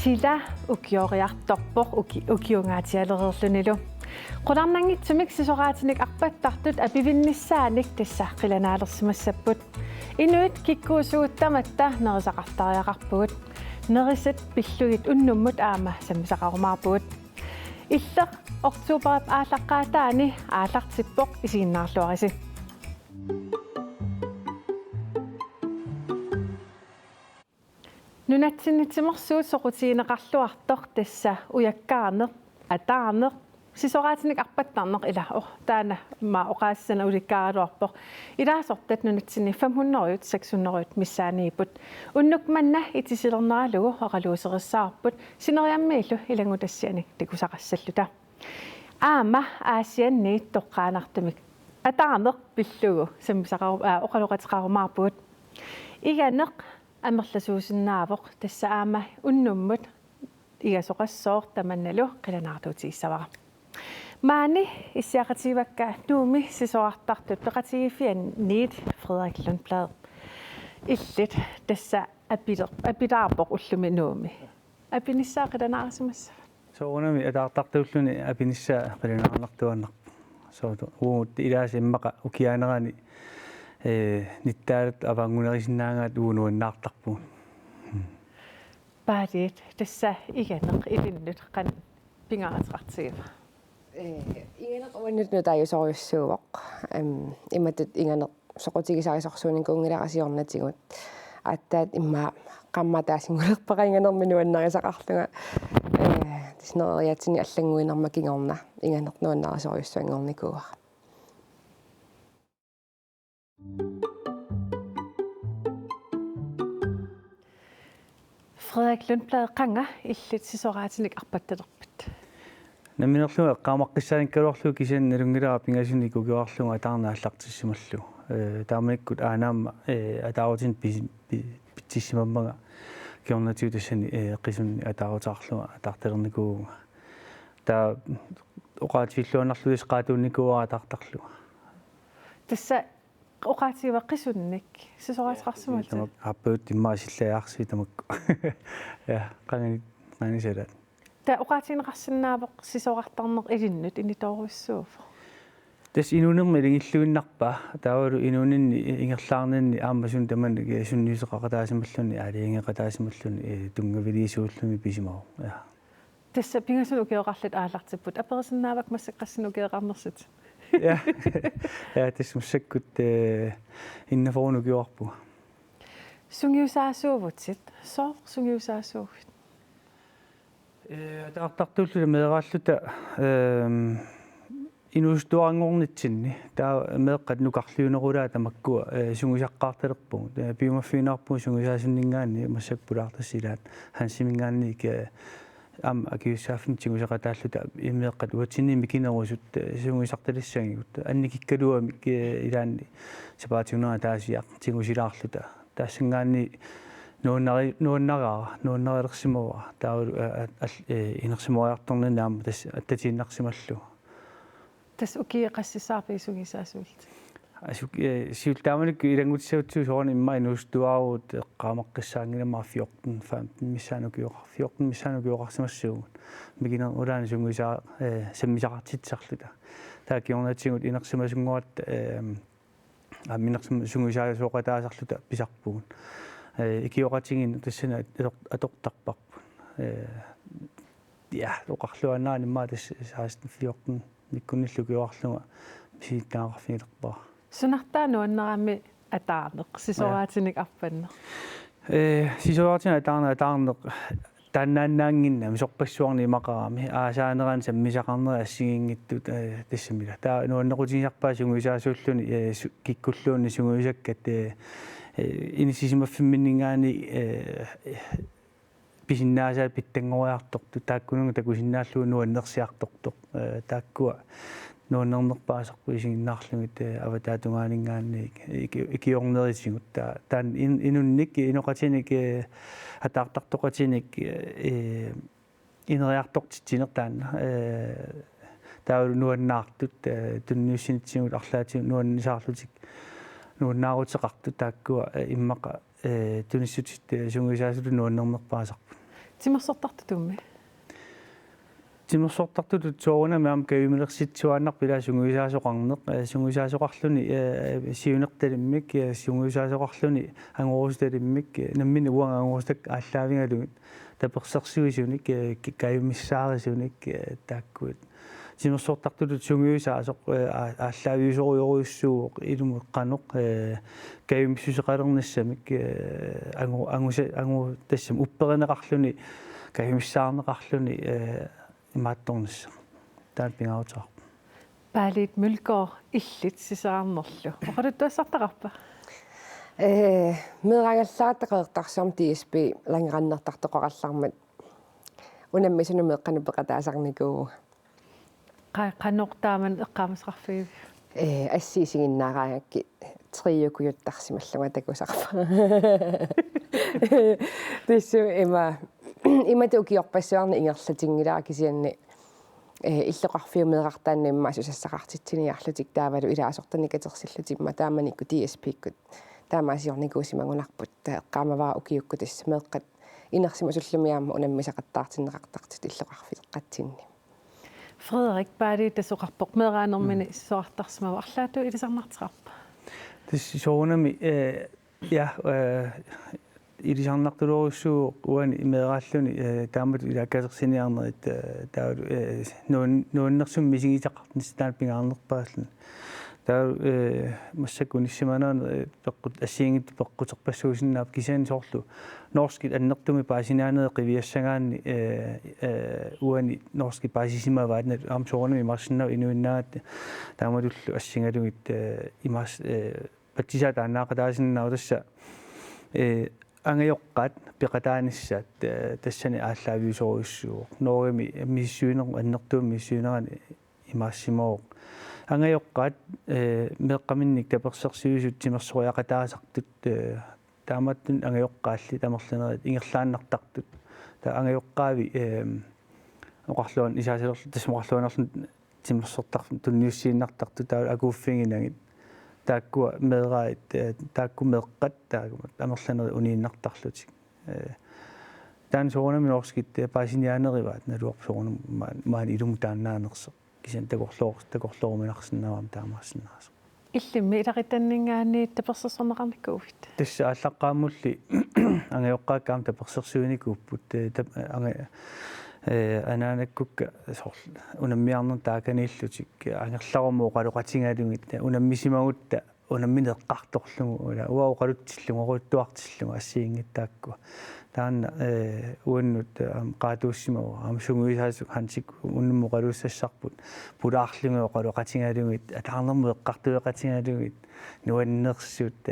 Sila ukioriartorpoq ukiungaatialererlunilu. Qularnangitsimik sisoraatinik arpattartut apivinnissaanik tassa qilanaalersimassapput. Inuit kikkuusuuttamatta nerisaqartariaqarpugut. Nerisat pillugit unnummut aama sammisaqarumaarpugut. Illeq oktuuperap aallaqqaataani aallartippoq isiinnaarluarisi. Nunatsinnitimorsuut soqutiineqarluartoq tassa ujakkaarneq ataarneq sisoraatinik arpattarneq ila taana maa oqaassana ulikkaaruarpoq ilaasortat nunatsinni 500 600 missaaniiput unnukmanna itisilernerlugu oqaluuserissаарput sineriammiillu ilangutassianik tikusaqassalluta aama aasianniit toqqaanartumik ataarneq pillugu sammisaqaru oqaluqatiqarumaarput iganeq амерласуусиннаавоқ тасса аама уннуммут игасоқассоор таманналу қиланаартуутигиссавара маани иссиақативакка нууми сисоартартут пеқатигиффиан ниит Frederik Lundblad иллит тасса апилаарпоқ уллуми нууми апиниссаа қиланаарсимасса соонами атаартартууллуни апиниссаа қиланаарнартуаннарпу соото уут илааси иммақа укиаанерани nittaarat avangunerisinnaangaat uunuannaartarpuun paaliit tassa iganeq ilinnut qan pingarataqartigiva iganeq uannut taajusoriussuuvoq imatut iganeq soqutigisarisorsuunin kuungilaqasiornatigut attaat imma qammataasingullerpaqa iganerminuannarisaqarluga tisnereriatsini allanguinerma kingorna iganeq nuannarasoriussuangornikuuga Frederik Lundblad qanga illit sisoraatinik arpattalerput naminerluga qaamaqqissaanikkaluarlu kisan nalungilaa pingasuniku kiuarluga ataarnaallartissimallu taamanikkut aanaamma ataarutin pittissimammaga kiornatiu tassani qisunni ataarutaarluga ataartalernikuuga taa oqaatifilluanarluis qaatuunnikuuga ataartarluga tassa oqaatigiva qisunnik sisoraatiqarsimat аппут иммаасиллаярси тамакку я qani та oqaatineqarsinnaavoq sisoqartarneq ilinnut initoruissuuf тас инунерми илингиллуиннарпа таавалу инунинни ингерлаарнинни аамасун таман сунниусеқақатаасималлуни аалиингеқатаасималлуни тунгавилисууллуми писимау я тасса пингасулу кеоқарлут аалартиппут аперисиннаавак массаққассину кеоқарнерсит ja ja тас муссаккут иннафоруну киуарпу sungiusaasuuvutsit soo sungiusaasuuvut таартартууллу меэрааллута инуустуарнгорнитсинни таа меэққат нукарлиунерулаа тамаккуа сунгисаққаарталерпу пиумаффиинаарпу сунгисаасуннингаани массаппулаартассилаат хансимингаанни ке ам акиуссааффин тигусақатааллута имеэққат уатсинни микинерусут сунгисарталиссангигут анникиккалуами илаанни сапаатигунера таасиақ тигусилаарлута таассангаанни нуаннарилерсимава таавалу инерсимориарторнина аама тас аттатииннарсималлу тас укиеқассисаарпи сунгисаасуулт сиултааманик илангутсаутсуу соорни имма инуустуаруут qaamaqqissaangilama 14 15 миссаанукиоқарсимассуугут микинер улаани сунгиsaa саммисақартитсарлута таакиорнатсигут инерсимасунгуат амминерсим сунгисаасоқатаасарлута писарпугут икиоқатигин тассана атортарпарпу я оқарлуанаани имма тас 16 14 миккуниллукиоарлуга писиттаагаарфигилерпаа sunartaanu annerami ataarneq sisoraatinik arpanneq sisoraatinik ataarneq тааннааннаангинна мисорпассуарни имақарами аасаанеран саммисақарнери ассигингиттут тассамила таа нуаннеқутигисарпаа сунгисаасууллуни киккуллуунни сунгисаккат инисисимаффимминнингаани писиннаасаа питтангориарторту тааккунунга такусиннааллуу нуаннерсиартортоқ тааккуа нуаннернерпаасарпу исигиннаарлугит аватаатунгаанингааник икиорнерисигут таан инунник иноқатиник атаартартоқатиник инериартортитсинер таанна таавалу нуаннаартут тунниуссинитсигут арлаати нуаннисаарлутик нуаннаарутеқарту тааккуа иммақа туниссутит сунгисаасулу нуаннернерпаасарпу Timmersortartutummi. Timmersortartut sooruna maam kayumilersitsuannar pila sunguisaasoqarneq sunguisaasoqarluni siunertalimmik sunguisaasoqarluni angorustalimmik nammini uanga angorustak aalлаавингалугит таперсерсуисуник каюмиссаарисуник тааккуит timmersortartut sunguisaasoq ааллаавиусоруйоруйуссууоқ илуму эққаноқ каюмиссусеқалернассамик ангу тассам упперинеқарлуни каюмиссаарнеқарлуни имаатторнисса тааппингаутаа Паалит мулкоо иллит сисаарнерлу. Оқалуттуассартақарпа. Меэрангаллаатақеэртарсуарм DSB лангераннертартоқараллармат унаммисунумеэққану пеқатаасарникуу Qannortaaman eqqaamisqarfiivi. ассиисигиннаараакки триукуйуттарсималлуга такусарпа. Тэсу иматукиорпассуарни ингерлатингилаа кисианни иллоқарфиумеэрартааннимма асусассақартитсиниарлутик таавалу илаасортаникатерсиллутимма тааманикку DSP-ккут таамаасиорникуусимагунарпут эққаамаваа укиукку тассамеэққат инерсимасуллумиаама унаммисақаттаартиннеқартартут иллоқарфиеққатсинни. Frederik Badi tassuqarpoq meeraanermini issuartarsmavu arlaatu ilisarnartiqarpa. Tissoonami ilisarnartuluorussuu uani meeraalluni taamat ilakkasersiниарнерит таавал нууннерсум мисигитақартнис тааппингаарнерпааллун таа массакунissиманаан пеққут ассиингит пеққутерпассуусиннаап кисаани соорлу норскит аннертуми паасинаанеэ қивиассагаанни уани норски паасисимаваатна амсоорнами марсиннаа инуиннаат таамалуллу ассингалугит имаас патисаата аннаақатаасиннаа тасса ангайоққат пеқатааниссаат тассани ааллаавиусоруйуссуу ноорими миссуинер аннертуум миссуинерани имаассимоо ангайоққат меққаминник таперсерсиусут тимерсориақатаасартут тааматтун ангайоққаалли тамерланерит ингерлааннартартут та ангайоққаави оқарлуан исаасалерлу тасмоқарлуанерлу тимерсортар тунниуссииннартарту таа акууффингинагит тааккуа меэраит таакку меэққат таагумат амерланери унииннартарлутик таан соонами норскит паасиниаанериваат налуарсоонум маани илуму тааннаанерсо кисен такорлооруминарсиннаавам таамаассиннаас Illimmi ilaqitannингаани таперсерсорнеқарникуугит. тасса аллаққаамулли ангайоққааккаам таперсерсуиникууппут анаанаккукка сорл унаммиарнер тааканиллутик ангерларумуу қалоқатингаалугит унаммисимагутта унамминеққарторлугу ула уаоқалутсиллугу оруттуартиллугу ассиингиттаакку таанна уаннут qaatuussimagu амсунгуисаасук хансик уннуму қалуссассарпут пулаарлугу қалоқатингаалугит атаарнерму эққартуеқатингаалугит нуаннерсуут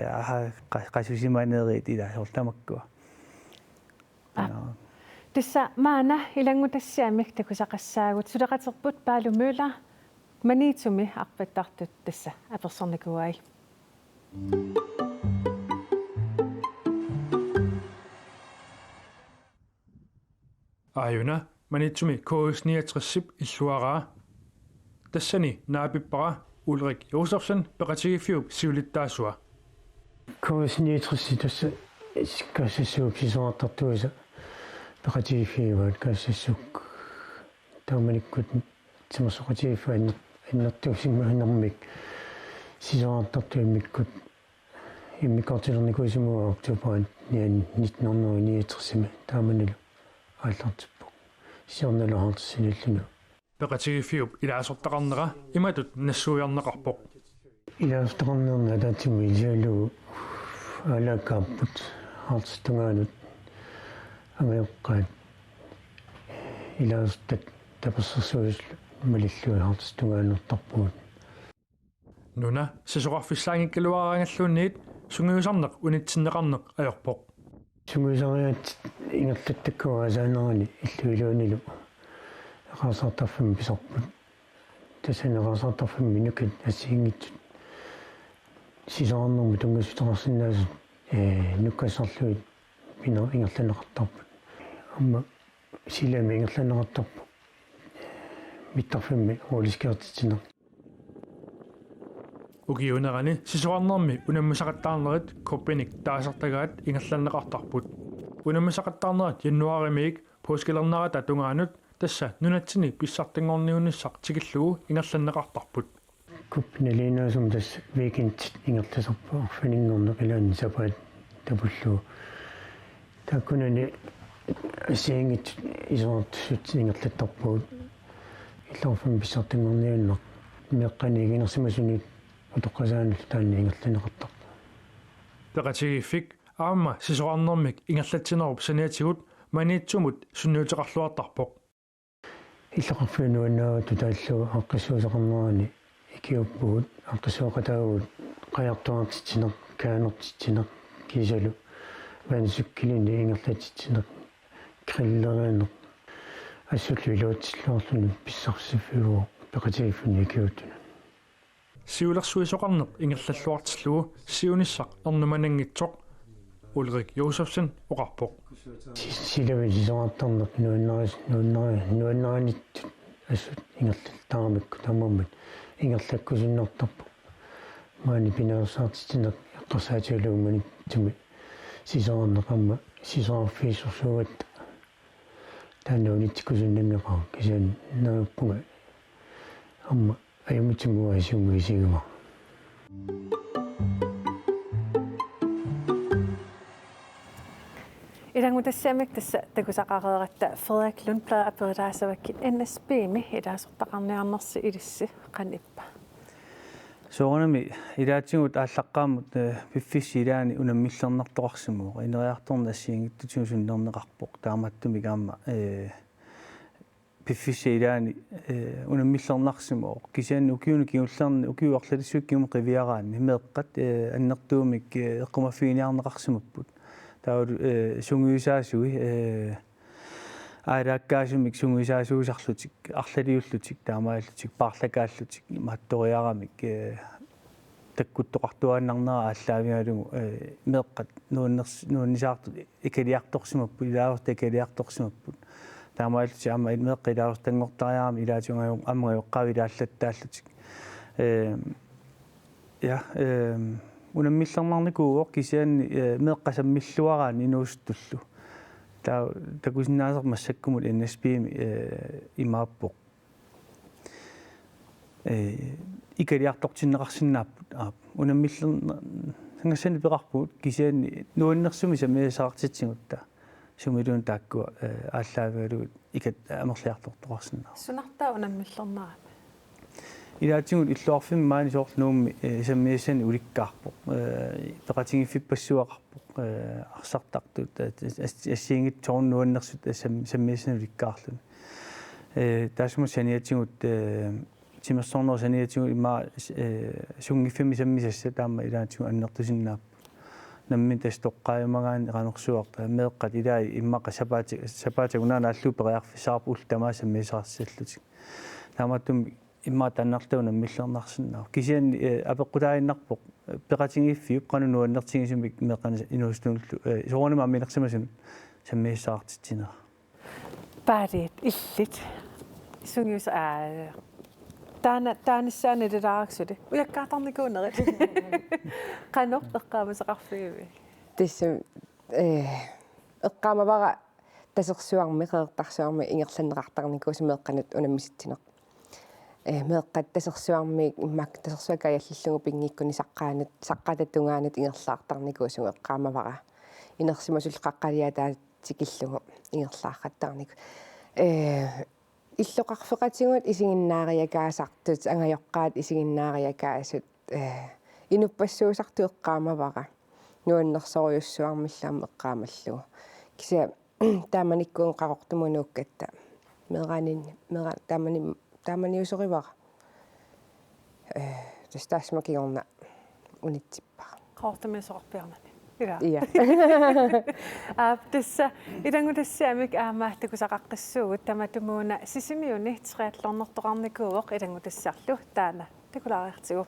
қасусимаанерит илаасортамаккуа Tissa maana ilangutassiamik takusaqassaagut suleqaterput paalumula maniitsumi arpattartut tassa apersornikuai. Ajuna maniitsumi K69 illuaraa tassani naapippara Ulrik Josefsen peqatigifiup siulittaasua. K69 tassa kassasuup sisoartartuisa peqatigifiuat kassasuk taamanikkut timersoqatigifuan annertuusimmaanarmik sisoartartuimmikkut immikortilernikуисимуа октябрит 1939 тааманилу ааллартиппу сиорналуартсиниллуну peqatigifiup ilaasortaqarnera imatut nassуiarneqarpoq илаастақарнерна таатиму илиалу алакааппут артстунгаанут амеэққаат илаастат таперсерсуис малиллуи артстунгаанертарпуут нуна сисоқарфиссаангиккалуараангаллуунниит сунгиусарнеқ унитсиннеқарнеқ аёрпоқ сунгуисариат ингерлаттаккуа асаанерани иллуилуунилу эқарсартарфами писарпут тасанеқарсартарфами нукат ассиингитсут сисоорнэрму тунгасутерсиннаасут нуккассарлуит пина ингерланеқартарпут амма силами ингерланеқартарпу миттарфимми оолискеертитсинер угиунерани сисоарнерми унаммисақаттаарнерит коппиник таасартагаат ингерланеқартарпут унаммисақаттаарнерит яннуаримиик пуускилернарата тунгаанут тасса нунатсини писсартингорниунissaq тикиллугу ингерланнеқартарпут куппиналинаасум тас викенд ингерласерпа орфанингорнеқ илаани сапаат табуллуу таккунани асиингит исоортсут ингерлаттарпуут илорфам писсартингорниуннеқ меққанигинерсимасунит утоққасаанул таанни ингерланеқартарпа пеқатигиффик аама сисоқарнэрмик ингерлатсинеруп саниатигут маниитсумут сунниутеқарлуартарпоқ иллоқарфуинуаннаават тааллу аққиссуусеқарнерани икиуппуут аққиссуоқатаагут қаяртуартитсинеқ каанертитсинеқ кисалу вансуккилини ингерлатитсинеқ криллерианеқ ассуллуилуутсиллуарлуни писсарсиффигуу пеқатигиффуни икиуттуна сиулерсуисоқарнеқ ингерллаллуартиллугу сиунissaq эрнуманангитсоқ Ulrik Josefsen оқарпоқ силавин сисоқартарнеқ нуаннаранит ассут ингерлалтаарамикку тамаммат ингерлаккусиннартарпу маани пинерсаартитинеқ эққарсаатиулуумани туми сисоорнеқамма сисоорфиисорсугат тааннуунитсикусуннангеқаа кисаан нааппунга амма аюмитсугуасиунгуисигума Irangutassiamik tassa takusaqareeratta Frederik Lundblad aperidaasavakki NSB-mi idaasortaqarniarnersi ilissi qanippa соорнами илаатсигут ааллаққаамут пиффисси илаани унаммиллернартоқарсимуу инериарторна ассиингиттутиусуннернеқарпоқ тааматтуми гаама пиффисси илаани унаммиллернарсимуу кисаанни укиуну киуллерни укиуарлалиссууккиум қивиараани химеэққат аннертуумик эққумаффигиниарнеқарсимаппут таут сунгуисаасуи аалааккаасумик сунгуисаасуусарлутик арлалиуллутик таамааллутик парлакааллутик матториарамик таккуттоқартуааннарнера ааллаавигалугу меэққат нууннисаартут икалиарторсимаппу илааварта икалиарторсимаппут таамааллути аама меэққи илаавартангортариарами илаатунгаюн аммагаюққави илааллаттааллутик унаммиллернарникууоқ кисианни меэққасаммиллуараани инуустуллу такусиннаасер массаккумут NSB-ми имааппоқ икалиартортиннеқарсинааппут унаммиллер сангассани пеқарпут кисианни нуаннерсуми самиасаартитсигутта сумилуун тааккуа ааллаавигалугут икат амерлиартортоқарсинаа сунартаа унаммиллернарами илаатсигут иллуарфимми маани соорлнуумми саммиассани уликкаарпоқ пеқатигиффиппассуақарпоқ арсартартут ассиингит тоорнуаннерсут саммиассани уликкаарлуни таасму саниатсигут тимерсорнер саниатсигут имаа сунгиффими саммисасса таама илаатсигу аннертусиннааппу намми тастоққааймагаани qanорсуарта меэққат илаи иммақа сапаатигунаана аллуу периарфисаарпу ултамаа саммисаарсаллутик тааматтум имма таннартауна миллернарсинаа кисиан апеққутаиннарпоқ пеқатингиффиуп қанунуаннертигисумик меққана инуустууллу соорнима амминерсимасун саммиссаартитсинера парит иллит сунгиус таанissаани лилаараксули уяккаартарникуунерит qanor эққаамасеқарфигиви тисса эққаамавара тасерсуарми қеэртарсуарми ингерланнеқартарникуусу меэққанут унаммиситсинеқ меэққат тасерсуарми иммак тасерсуакаяллиллугу пингиккуни саққататунгаанут ингерлаартарникуусу эққаамавара инерсимасул қаққалиатаатикиллугу ингерлаарраттарнику иллоқарфеқатигут исигиннаариакаасартут ангайоққаат исигиннаариакаасут инуппассуусарту эққаамавара нуаннерсориуссуармиллаама эққаамаллугу кися тааманиккуун қақортумунууккатта тааманиусоривара тастаасмакигорна унитсиппара qaortamisoqarpiarnani ila ия тасса илангутассаамик аамааттакусақаққиссуугут таматумууна сисимиуни триатлорнертоқарникууоқ илангутассарлу таана такулаариартигу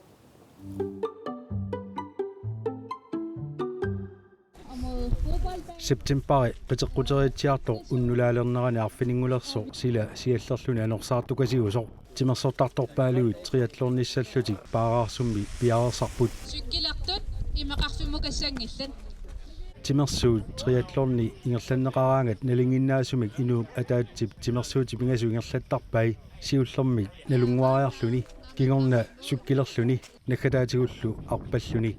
септембари петеққутериатсиартор уннулаалернерани арфинингулерсо сила сиаллерлуни анорсаартукасиусо тимерсортарторпаалуит триатлорниссаллутик паараарсумми пиаарсарпут суккилартут имеқарсумукассангиллат timersuut triathlonni ingerlanneqaraangat nalinginnaasumik inuuk ataatsip timersuuti pingasu ingerlattarpai siullermik nalunguariarluni kingorna sukkilerluni nakataatигуллу arpalluni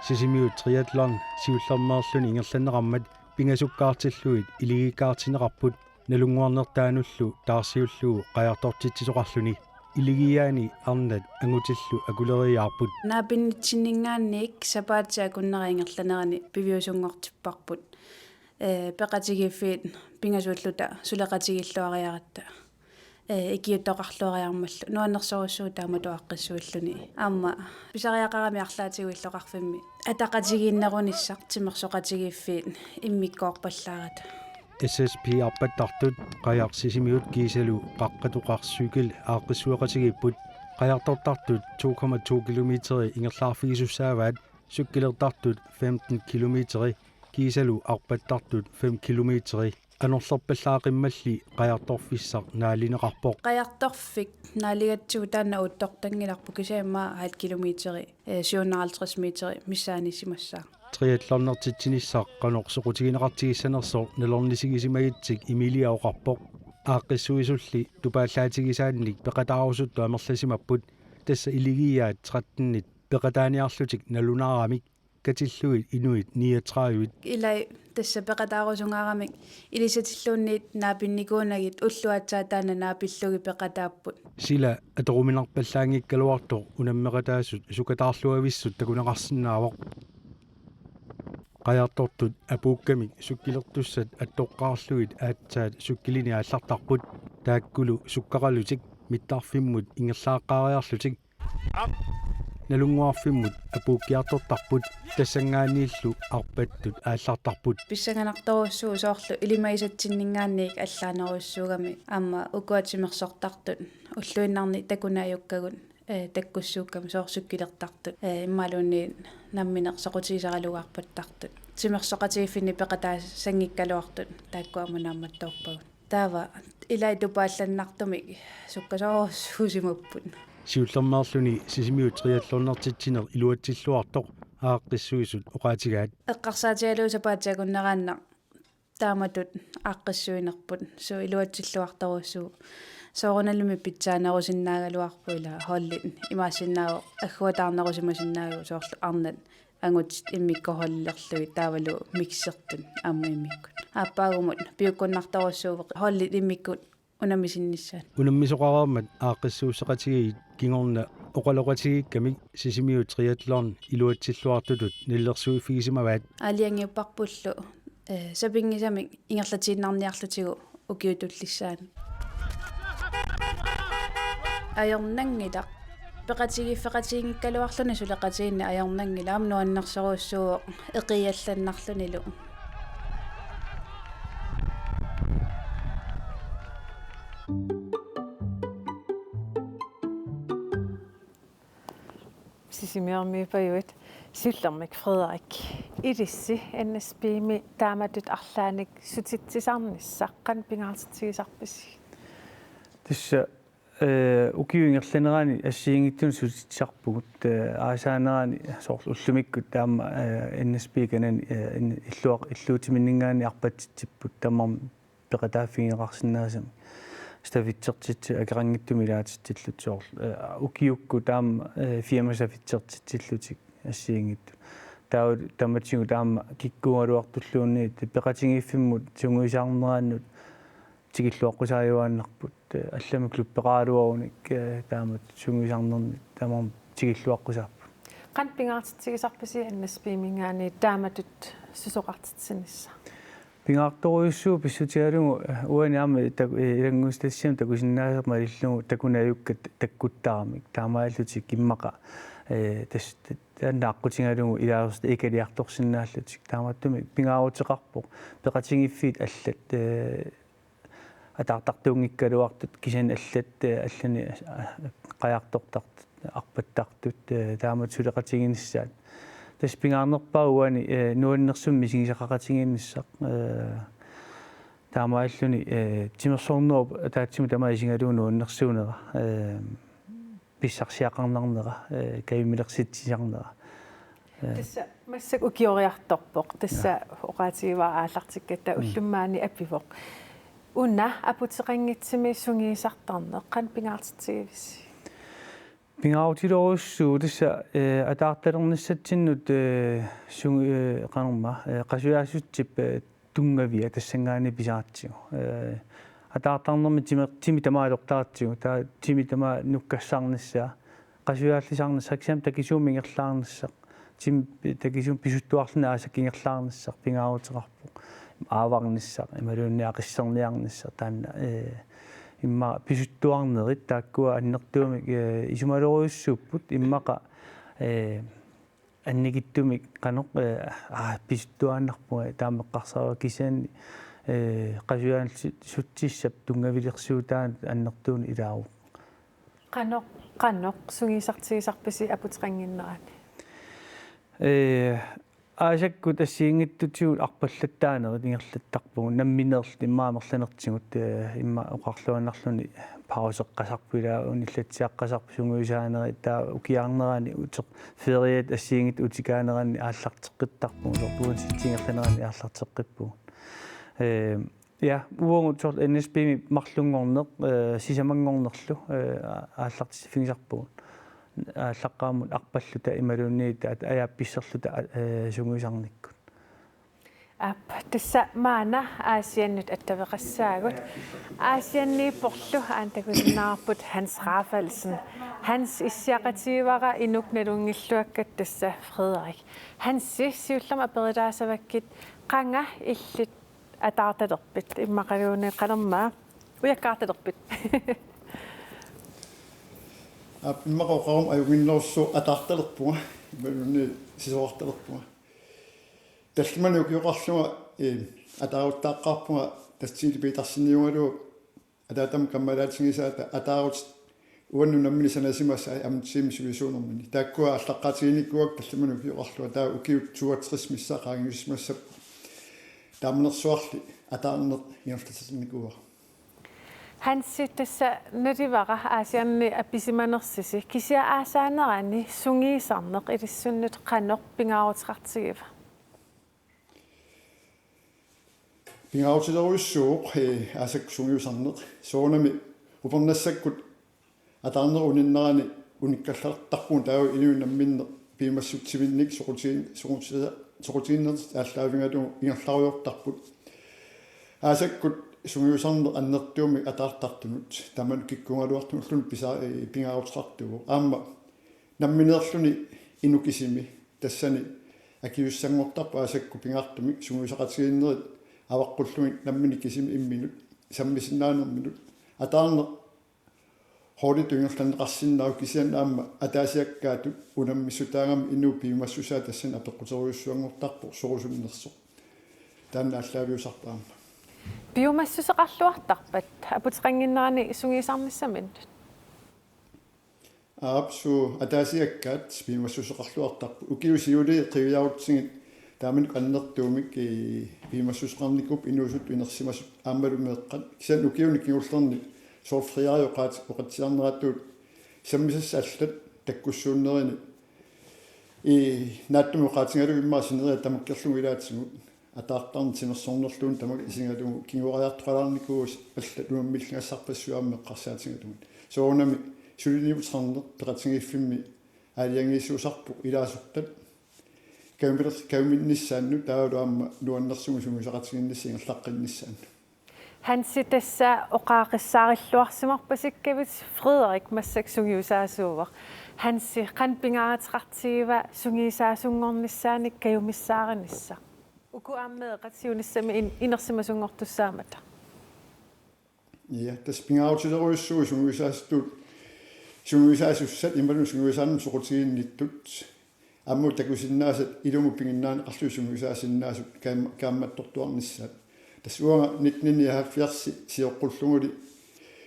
sisimiut triathlon siullermeerluni ingerlanneqarmat pingasukkaartilluit iligikkaartineqarput nalunguarnertaanullu taarsiullugu qajartortitsisuqarluni iligiaani arnat angutillu akuleriaarput naapinnitinningaanniik sapaatsia kunneringerlanerani piviusungortipparput peqatigiffiit pingasuulluta suleqatigilluariaratta ikiuttoqarluariarmallu nuannersorussuu taamatu aqqissuulluni aamma pisariaqarami arlaatiguilloqarfimmi ataqatigiinnerunissaq timersoqatigiffiit immikkoorpallaarata SSP arpattartut qajarsisimiut kiisalu qaqqatuqarsykil aaqqissuaqatigipput qajartortartut 2,2 kilometeri ingerlaarfigisussaavaat sukkilertartut 15 kilometeri kiisalu arpattartut 5 kilometeri anorlerpallaaqimmalli qajartorfissaq naalineqarpoq qajartorfik naaligatsugu taanna uuttortangilarpu kisaammaa 1 kilometeri 750 meteri missaanissimassa triathlonnertitsinissaq qanorsoqutigineqartigissanersoor nalornisigisimagitsik imiliaoqarpoq aaqqissuisulli tupaallaatigisaannik peqataarusuttu amerlasimapput tassa iligiaat 13 peqataaniarlutik nalunaaramik katilluit inuit 39 ilai tassa peqataarusungaramik ilisatilluunniit naapinnikuunagit ulluatsaataana naapillugi peqataapput sila atoruminarpallaangikkaluartoq unammeqataasut sukataarluavissut takunaqarsinnaavoq qajartortut apuukkamik sukkilertussat attoqqaarluit aatsaat sukkilini allartarput taakkulu sukkaqalutik mittarfimmut ingerlaaqqaariarlutik nalunguarfimmut apuukkiartortarput tassangaaniillu arpattut aallartarput pissanganartorussuu soorlu ilimaisatsinningaanniik allaanerussuugami aamma ukuatimersortartut ulluinnarni takunaajukkagun takkussuukkami soorsukkilertartut immaalunni namminer soqutigisaralugaarpattartut timersoqatigiffinni peqataa sangikkaluartut taakkuamunaammattoorpagun taava ilai tupaallannartumik sukkasoorusuusimupput siullermeerluni sisimiut triathlonnertitsiner iluatsilluartoq aaqqissuisut oqaatigaat eqqarsaatigaluusapaatiakunneraanna taamatut aaqqissuinerput suu iluatsilluartorussuu soorunallumi pitsaanerusinnaagaluarpuila hollit imaassinnaago agguataarnerusimasinnaagalu soorlu arnat angut immikkohollerlui taavalu miksertun aamma immikkut aappаагумут piukkunnartorussuu hollit immikkut unamisinnissaat unammisoqaraammat aaqqissuusseqatigii kingorna oqaloqatigikkamik sisimiut triathlon iluatsilluartutut nillersuifigisimavaat aliangiupparpullu sapingisamik ingerlatiinnaarniarlutigu ukiutullissaani ajornangilaq peqatigiffeqatiginkkaluarluni suleqatiginni ajornangila amnuannersorussuu eqiyallannarlunilu sisimiormiupajuit syllermik Frederik ilissi NSB-mi taamatut arlaanik sutitsisarnissaqqan pingaartitigisarpisi тасса укиуингерланерани ассиингиттун сутитсарпугут аасаанерани соорлу уллумиккут таама NSB канани иллуутиминнингаани арпатситсиппут тамарм пеқатааффигинеқарсинаасами ставитсертитси акерангиттуми лаатиттиллут соорлу укиукку таама фирмасафитсертитсиллутик ассиингитту таа таматсигу таама киккуалуартуллуунниит пеқатингиффиммут сунгуисаарнерааннут тигиллуаққусааюааннарпут аллами клуппеқаалуаруник таамат сунгуисаарнерни тамарм тигиллуаққусаарпут qan pingaartitigisarpisi NSB-мингаани тааматут сусоқартитсинисса пингаарторуйуссуу писсутигалугу уаниарма илангуустассиам такусиннаасерма иллугу такунааюккат таккуттаарамик таамааллутик киммақа тас тааннааққутингалугу илаарст экалиарторсиннааллутик тааматтуми пингаарутеқарпоқ пеқатингиффиит аллат атаартартуунгиккалуартут кисан аллат аллани қаяртортарт арпаттартут таамат сулеқатигинissаат тас пингаарнерпауани нуаннерсумми сигисақақатигиннссақ таамааллуни тимерсорноо таатсиму тамаисингалуу нуаннерсуунера писсарсиақарнарнера кавимилерситсисарнера тасса массак укиориарторпоқ тасса оqaатигиваа ааллартикката уллуммаани апивоқ уна апутеқангитсими сунгиисартарнеқ қан пингаартитсигивис пингаутилоруссуу тасса атаарталерниссатсиннут қанерма қасуяасутсип тунгавиа тассангаани писаатсигу атаартарнерми тими тамаалортаатсигу таа тими тама нуккассаарнissaа qasuyaallисаарнссак сам такисуумингерлаарнссақ тим такисуум писуттуарлна аасаккингерлаарнссақ пингаарутеқарпу ааварниссақ ималуунниақиссерниарниссақ таанна имма писуттуарнерит тааккуа аннертуумик исумалоруйуссууппут иммақа аннигиттумик канеқ писуттуааннарпуга таамеққарсарава кисаанни qasuyaal sutsissap tungaviliqsuutaan annertuun ilaaru qanoq sungiisartigisarpisi aputeqanginnerani аасакку тассиингиттутигут арпаллаттаанерит ингерлаттарпугу намминерл иммаамерланертигут имма оқарлуаннарлуни паусеққасарпилаа униллатсиаққасарпу сунгуисаанери таа укиаарнерани утеқ фериат ассиингит утикаанерани ааллартеққиттарпугу лортуун ситсингерланерани ааллартеққиппугу ja uungut sort NSB mарлунгорнеq сисамангорнерлу ааллартис фигисарпугут ааллаққаамут арпаллута ималуунниита аяапписсерлута сунгуисарниккут тасса маана аасианнут аттавеқассаагут аасианнииппорлу аантакусинаарпут Hans Rafaelsen Hans иссиақатигивара инукналунгиллуаккат тасса Frederik Hansi сиуллама аперидаасаваккит qanga illit атаарталерпит иммақалуунеэ қалермаа уяккаарталерпит иммақоқарум аюгиннерсу атаарталерпуга ималуни сисоорталерпуга таллимани укиоқарлуга атааруттааққарпуга тассили питарсиниугалу атаатам каммалаатингисаата атаарут уанну наммини санасимасса амтсими сулисуунэрмини тааккуа аллаққаатигиниккуак таллимани укиоқарлуга таа укиут 62 миссаақаангиусмассап таамнерсуарли атаарнер ингерлатсинникуа Hansi tassa nudivara aasianni apisimannерсиси кисиа аасаанерани сунгиисарнеқ илиссуннут qanoq pingaaruteqartigiva пингаарутеруиссууқ аасак сунгиусарнеқ соонами упернассаккут атаарнер униннерани униккаллартарпуун таау илуиннамминне пимассутсивинник соқутииннерт ааллаавингалу ингерларуйортарпут аасаккут сунгиусарнеқ аннертуumi атаартартунут таман киккунгалуартунерлун писа пингаарутеқартугу аама намминеерлуни инукисими тассани акиуссангортарпа аасакку пингаартуми сунгиусақатигииннерит аваққуллуми наммини кисими имминут саммисиннаанерминут атаарнеқ хоолитуингерланеқарсиннау кисиан аама атаасиаккаату унаммиссутаагам иннуу пиумассусаа тассан апеққутеруйуссуангортарпо сорусуннерсо таанна аллаавиусарпаама биомассусеқарлуартарпат апутеқангиннерани сунгиисарниссамин аапсу атаасиаккаат пиумассусеқарлуартарпу укиусиули қивиаутсигит таамин каннертуумик пиумассусеқарникуп инуусут инерсимасут аамалумеэққат кисан укиуни кигуллерни соорфриариоқаат оқатсиарнерааттуут саммисассааллат таккуссууннерини нааттумеқаатингалу иммаасинериа тамаккерлугу илаатсигут атаартарни симерсорнерлуун тамак исингалугу кигуариартуалаарникуус алла нуаммиллингассарпассуааммеққарсаатингатугут соонами сулиниутсарнер пеқатингиффимми аалиангиссуусарпу илаасуттат кавминниссаанну таалуамма нуаннерсугу сунгусақатигинниссингерлаққинниссаанну Hansi tassa oqaaqissaarilluarsimarpasikkavit Frederik massak sungiusaasuuva Hansi qanpingaateqartigiva sungiisaasungornissaanik kajumissaarinissa ukuammeeqatsiunissami inersimasungortussaamata ja tas pingaautileruissugu sungiisaassut immalun sungiisaannum soqutigiinnittut амму такусиннаасат илуму пингиннаан арлу сунгисаасиннаасут каамматторtuarnissaat тассуага нитнини хаффиарси сиоққуллугули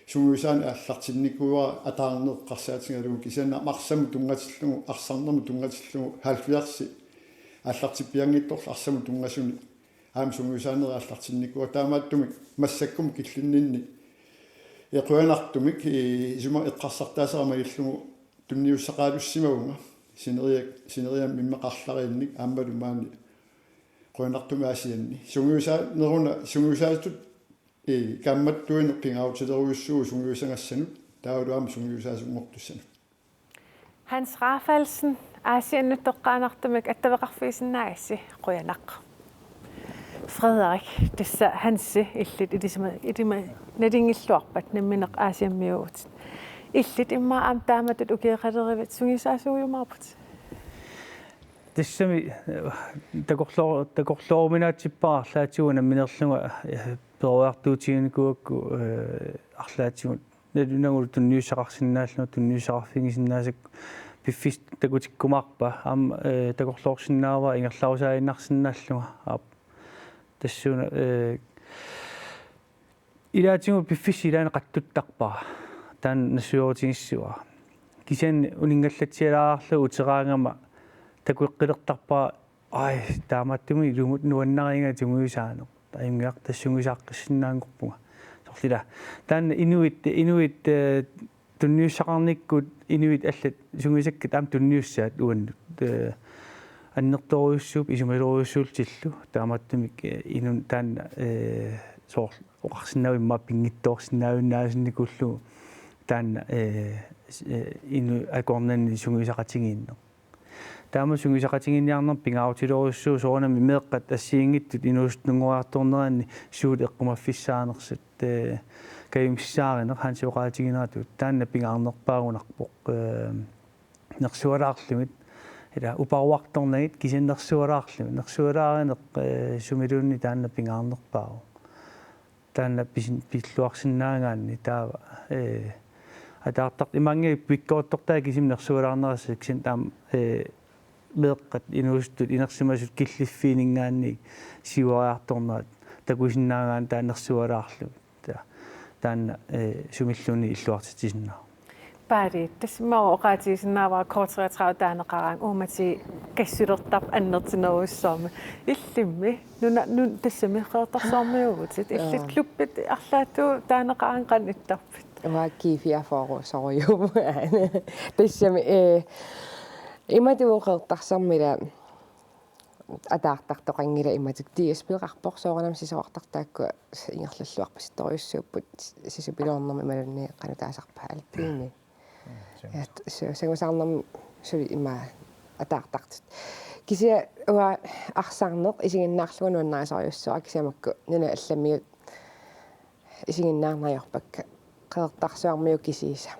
сунгисаан ааллартинникуара атаарнеққарсаатингалугу кисана марсаму тунгатиллугу арсарнерму тунгатиллугу хаффиарси ааллартиппиангитторла арсаму тунгасуни аам сунгисаанери ааллартинникуа таамааттумик массаккум киллиннинни эқуанартумик исума эққарсартаасарамагиллугу tunniussaqaalussimagunga sineriam mimmeqarlariinnik aammalumaani qoinartumaasianni sungiusaatut kaammattuineq pingautileruussuu sungiusangassanut tauluam sungiusaasungortussanut Hans Rafaelsen Asiennyt toqqaanartumik attavaqarfiisinnagassi quyanaq. Frederik tissa Hansi illit itima natingilluarpat nammineq Asiammiugut. Illit imma am taamatut ukiqalerivit sungisaasuujumaarput. Tissami takorloominaatippaarlaatiuna minerlunga peruartuutiginikuakku arlaatigun nalunagulu tunniussaqarsinnaalluna tunniussaqarfingisinnaasik piffis takutikkumaarpa am takorloorsinnaava ingerlausaainarsinnaallunga aap tassuna ilaatigu piffis ilaana qattuttarpaa taan nassuorutigiссуа кисен унингallatialaarlu uteraangama takuiqqilertarpaa ai taamattumi ilumut nuannariinga tunguisaaneq taimgiaq tassunguisaaqqissinnaangorpunga sorlila taan inuit tunniussaqarnikkut inuit allat sunguisakkat am tunniussaat uannut аннерторуйуссууп исумалоруйуссуултиллу тааматтумик инун таанна соор оқарсиннаавимма пингитторсиннаавиннаасинникуллу таанна ину акорнанни сунгуисақатигииннер таама сунгуисақатигиинниарнер пингаутилоруйуссуу соорнами меэққат ассиингиттут инуустнунгуарторнеранни суут эққумаффиссаанерсат каюмсааринер хансиоқаатигинаатут таанна пингаарнерпаагунарпоқ нерсуалаарлумит ila uparwartornagit kisinnersualaarlumi nersualaarinеq sumilunni taanna pingaarnerpaagu taanna pilluarsinnaangaanni taava ataartaq imangi pikkoortortaa kisimnersualaarnerasik sin taam meeqqat inuustut inersimasut killiffiiningaanni siuariartornaat takusinnaangaan taannersualaarlumi taanna sumilluni illuartitisinna Pari, tässä mä oon oqaatiisinnaavaa kortreetraav taanaqaraan uumati kassulertap annertineruissaarmi illimmi nun tassami qeertarsaarmiugut illit kluppit arlaatu taanaqaraan qanittarpit waa kiifiafoorusoriumu tassami imatuuqeertarsarmila ataartartoqangila imatuk tiaspileqarpoq sooranam sisoartartaakku ingerlalluarpasittoriussuupput sisupiluornermi malunni qanutaasarpa alippiini sagusarnam suli ima ataartartut kisia ua arsarneq isiginnaarlugu nuannaasoriussua kisiamakku nuna allamiut isiginnaarnajorpakka qeertarsuarmiu kisiisa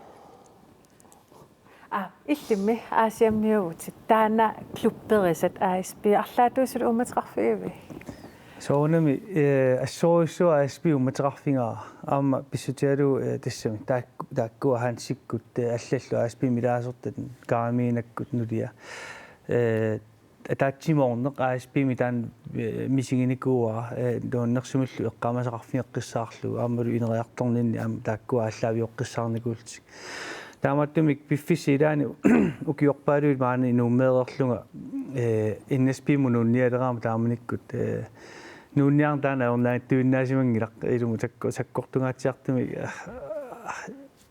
illimmi Asiammiugut taana klupperisat ASB arlaatuusul umateqarfiivi soornami assoruissua ASB umateqarfingaa aama pissutialu tassami taakkua hansikkut allallu ASB milaasortat kaamiinakkut nulia ataatsimorneq ASB mitaan misinginikuua doonnersumillu eqqamasaqarfineqqissaarlu aamalu ineriartorninni aam taakkua allaaviоqqissaarnikuultik taamattumik piffisilaani ukiorpaaluit maani nuummeererlunga innaspimununnialeraama taamanikkut nuunniarn taana ornaattuinnaasimanngilaq ilumu sakkortungaatiartumi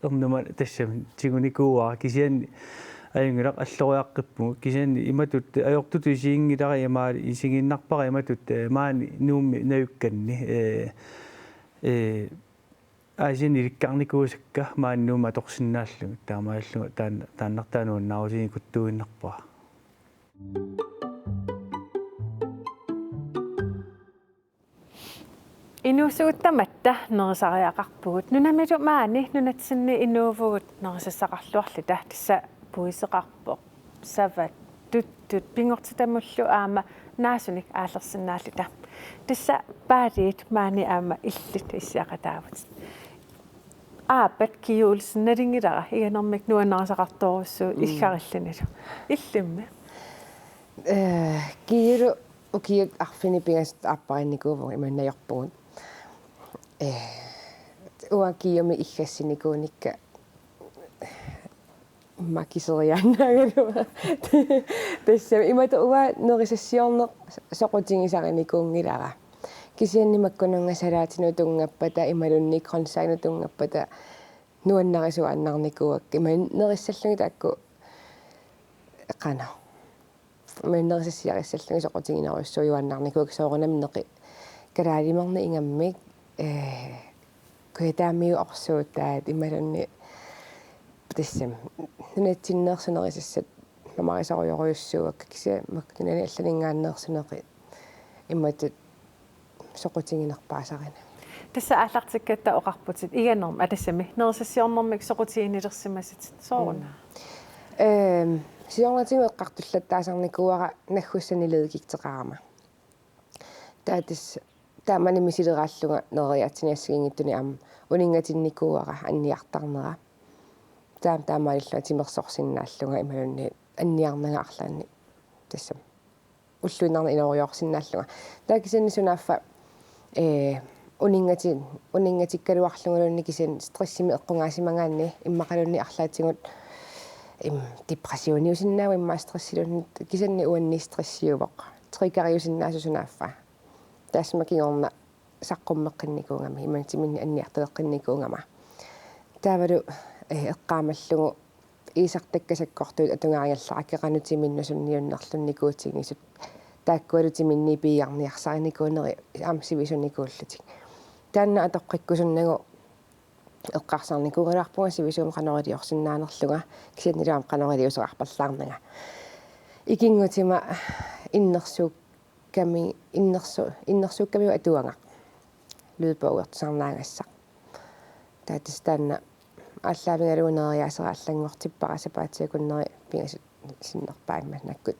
ernuma tassami tigunikuuaa kisianni ayungilaq alloriaqqippugu kisianni imatut ajortutu isiingilari imaali isiginnarpara imatut maani nuummi nayukkanni Asian ilikkarnikuusakka maannuuma atorsinnaallumi taamaalluga taannartaanuunnaarutinikuttuinnerpaa Inuusuuttamatta nerisariaqarpugut nunamilu maani nunatsinni inuuvugut nerisassaqarluarlita tissa puiseqarpoq savat tuttut pingortitamullu aama naasunik aallersinnaallita tissa paaliit maani aama illit issiaqataavut aapat kijuulsinnalingilara iganermik nuannerisaqartorussuu illarillanilu illimmi kiilu ukiut arfini pingasut aapparinnikuuvu imannajorpugut ua kiiumi iggassinikuunikka makiseriaannaagaluga tassami imata ua nerisassiorneq soqutigisarnikuungilara kisiannimakkunungasalaatinu tungappata imalunnikronsainu tungappata nuannarisuannarnikuak ima nerissallungi taakku qana маннерисиарissallungi soqutigineruissuujuannarnikuuk soorunamneqi kalaalimерни инgamмик куятаамиу орсуутаат ималунни тассам нунатсиннерсунерисассат мамарисориоруйуссууак кися макнани алланингааннерсунеқи имматут соқутигинерпаасарина тасса ааллартиккатта оқарпутит иганерм атассами нерсассиорнэрмик соқутигинилерсимасит сооруна сиорнатигу эққартуллаттаасарникуара наггуссанилеукиктеқарама таатис таамани мисилерааллунга нериатсиниассагингиттуни аама унингатинникууара анниартарнера таамаалилла тимерсорсиннааллунга ималунни анниарнага арлаанни тассам уллуинарна инориорсиннааллунга таакисанни сунааффа унингатиккалуарлунгалунни кисин стрессими эққунгаасимагаанни иммақалунни арлаатсигут депрессиониусиннаау имма стрессилунни кисанни уанни стрессиувоқ трикариусиннаасусунааффа таасмакигорна саққуммеққинникуунгама имантиминни анниарталеққинникуунгама таавалу эққаамаллугу иисартаккасаккортуут атунгаариаллараккеқанутиминнусунниуннерлунникуутигнисут тааккуалутиминни пиарниарсарникуунери аамсивисуникууллутик таанна атоққиккусуннагу эққарсарникуугалаарпунга сивисуум қанорилиорсиннаанерлунга кисианнилуам қанорилиусеқарпаллаарнага икингутима иннерсуукками атуанга лүдбоуертсарнаагассақ таатистанна аллаавингалуунериаасера аллангортиппарасапаатиакуннери пигасут синнерпаимма наккут